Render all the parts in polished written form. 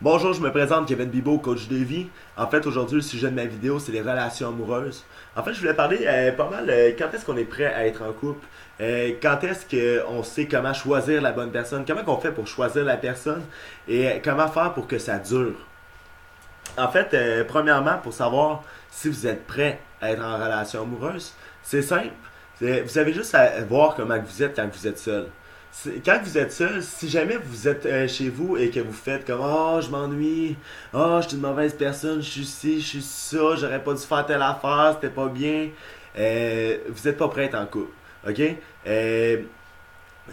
Bonjour, je me présente Kevin Bibo, coach de vie. En fait, aujourd'hui, le sujet de ma vidéo, c'est les relations amoureuses. En fait, je voulais parler pas mal quand est-ce qu'on est prêt à être en couple, quand est-ce qu'on sait comment choisir la bonne personne, comment on fait pour choisir la personne et comment faire pour que ça dure. En fait, premièrement, pour savoir si vous êtes prêt à être en relation amoureuse, c'est simple. Vous avez juste à voir comment vous êtes quand vous êtes seul. Quand vous êtes seul, si jamais vous êtes chez vous et que vous faites comme oh je m'ennuie, oh je suis une mauvaise personne, je suis ci, je suis ça, j'aurais pas dû faire telle affaire, c'était pas bien, vous êtes pas prêt à être en couple, ok? Euh,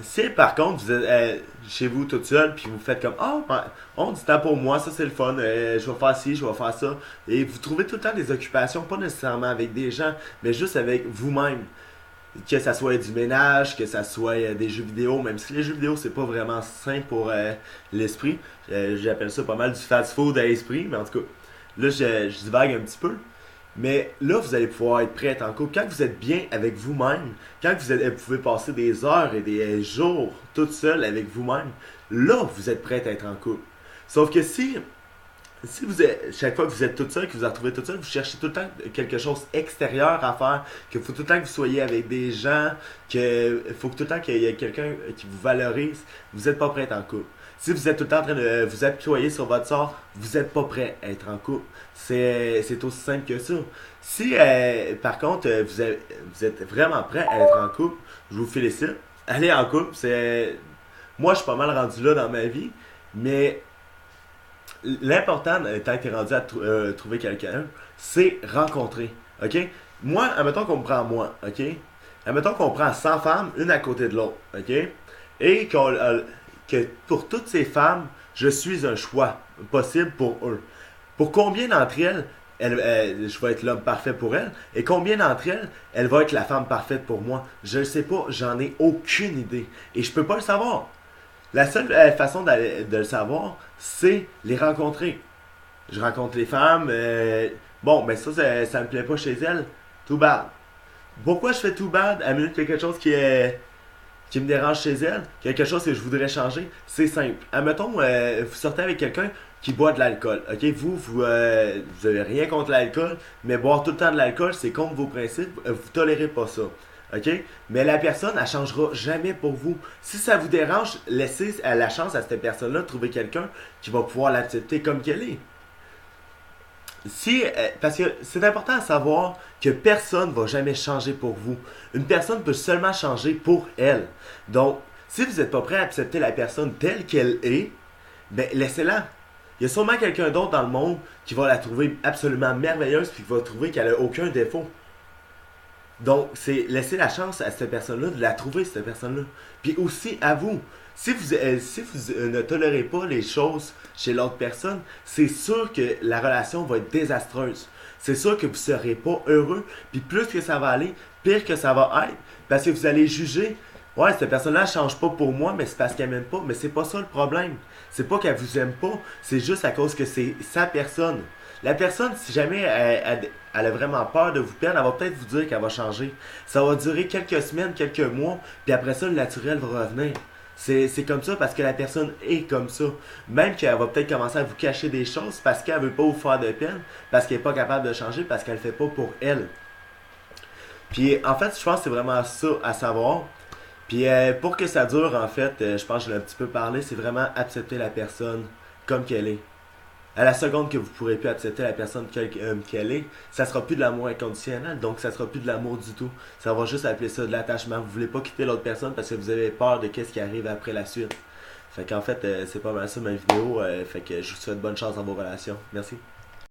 Si par contre vous êtes chez vous toute seule puis vous faites comme on du temps pour moi, ça c'est le fun, je vais faire ci, je vais faire ça, et vous trouvez tout le temps des occupations, pas nécessairement avec des gens, mais juste avec vous-même, que ça soit du ménage, que ça soit des jeux vidéo, même si les jeux vidéo c'est pas vraiment sain pour l'esprit. J'appelle ça pas mal du fast-food à l'esprit, mais en tout cas, là je divague un petit peu. Mais là, vous allez pouvoir être prêt à être en couple. Quand vous êtes bien avec vous-même, quand vous pouvez passer des heures et des jours toute seule avec vous-même, là, vous êtes prêt à être en couple. Sauf que si vous êtes, chaque fois que vous êtes toute seule, que vous vous retrouvez toute seule, vous cherchez tout le temps quelque chose extérieur à faire, qu'il faut tout le temps que vous soyez avec des gens, qu'il faut tout le temps qu'il y ait quelqu'un qui vous valorise, vous n'êtes pas prêt à être en couple. Si vous êtes tout le temps en train de vous apitoyer sur votre sort, vous n'êtes pas prêt à être en couple. C'est aussi simple que ça. Si, par contre, vous êtes vraiment prêt à être en couple, je vous félicite. Allez en couple, moi, je suis pas mal rendu là dans ma vie, mais l'important, tant que tu es rendu à trouver quelqu'un, c'est rencontrer. OK? Moi, admettons qu'on me prend moi. OK? Admettons qu'on prend 100 femmes, une à côté de l'autre. OK? Et que pour toutes ces femmes, je suis un choix possible pour eux. Pour combien d'entre elles, je vais être l'homme parfait pour elles, et combien d'entre elles, elle va être la femme parfaite pour moi? Je ne sais pas, j'en ai aucune idée. Et je peux pas le savoir. La seule façon de le savoir, c'est les rencontrer. Je rencontre les femmes. Bon, mais ça me plaît pas chez elles. Too bad. Pourquoi je fais too bad à minute quelque chose qui me dérange chez elles, quelque chose que je voudrais changer? C'est simple. Admettons, vous sortez avec quelqu'un qui boit de l'alcool. Ok, vous avez rien contre l'alcool, mais boire tout le temps de l'alcool, c'est contre vos principes. Vous tolérez pas ça. OK? Mais la personne, elle changera jamais pour vous. Si ça vous dérange, laissez la chance à cette personne-là de trouver quelqu'un qui va pouvoir l'accepter comme qu'elle est. Parce que c'est important à savoir que personne ne va jamais changer pour vous. Une personne peut seulement changer pour elle. Donc, si vous n'êtes pas prêt à accepter la personne telle qu'elle est, ben laissez-la. Il y a sûrement quelqu'un d'autre dans le monde qui va la trouver absolument merveilleuse puis qui va trouver qu'elle a aucun défaut. Donc, c'est laisser la chance à cette personne-là de la trouver, cette personne-là. Puis aussi à vous. Si vous ne tolérez pas les choses chez l'autre personne, c'est sûr que la relation va être désastreuse. C'est sûr que vous ne serez pas heureux. Puis plus que ça va aller, pire que ça va être. Parce que vous allez juger. Ouais, cette personne-là ne change pas pour moi, mais c'est parce qu'elle m'aime pas. Mais c'est pas ça le problème. C'est pas qu'elle vous aime pas. C'est juste à cause que c'est sa personne. La personne, si jamais elle a vraiment peur de vous perdre, elle va peut-être vous dire qu'elle va changer. Ça va durer quelques semaines, quelques mois, puis après ça, le naturel va revenir. C'est comme ça parce que la personne est comme ça. Même qu'elle va peut-être commencer à vous cacher des choses parce qu'elle veut pas vous faire de peine, parce qu'elle est pas capable de changer, parce qu'elle le fait pas pour elle. Puis en fait, je pense que c'est vraiment ça à savoir. Puis pour que ça dure, en fait, je pense que je l'ai un petit peu parlé, c'est vraiment accepter la personne comme qu'elle est. À la seconde que vous pourrez plus accepter la personne qu'elle est, ça sera plus de l'amour inconditionnel, donc ça sera plus de l'amour du tout. Ça va juste appeler ça de l'attachement. Vous voulez pas quitter l'autre personne parce que vous avez peur de qu'est-ce qui arrive après la suite. Fait qu'en fait, c'est pas mal ça ma vidéo. Fait que je vous souhaite bonne chance dans vos relations. Merci.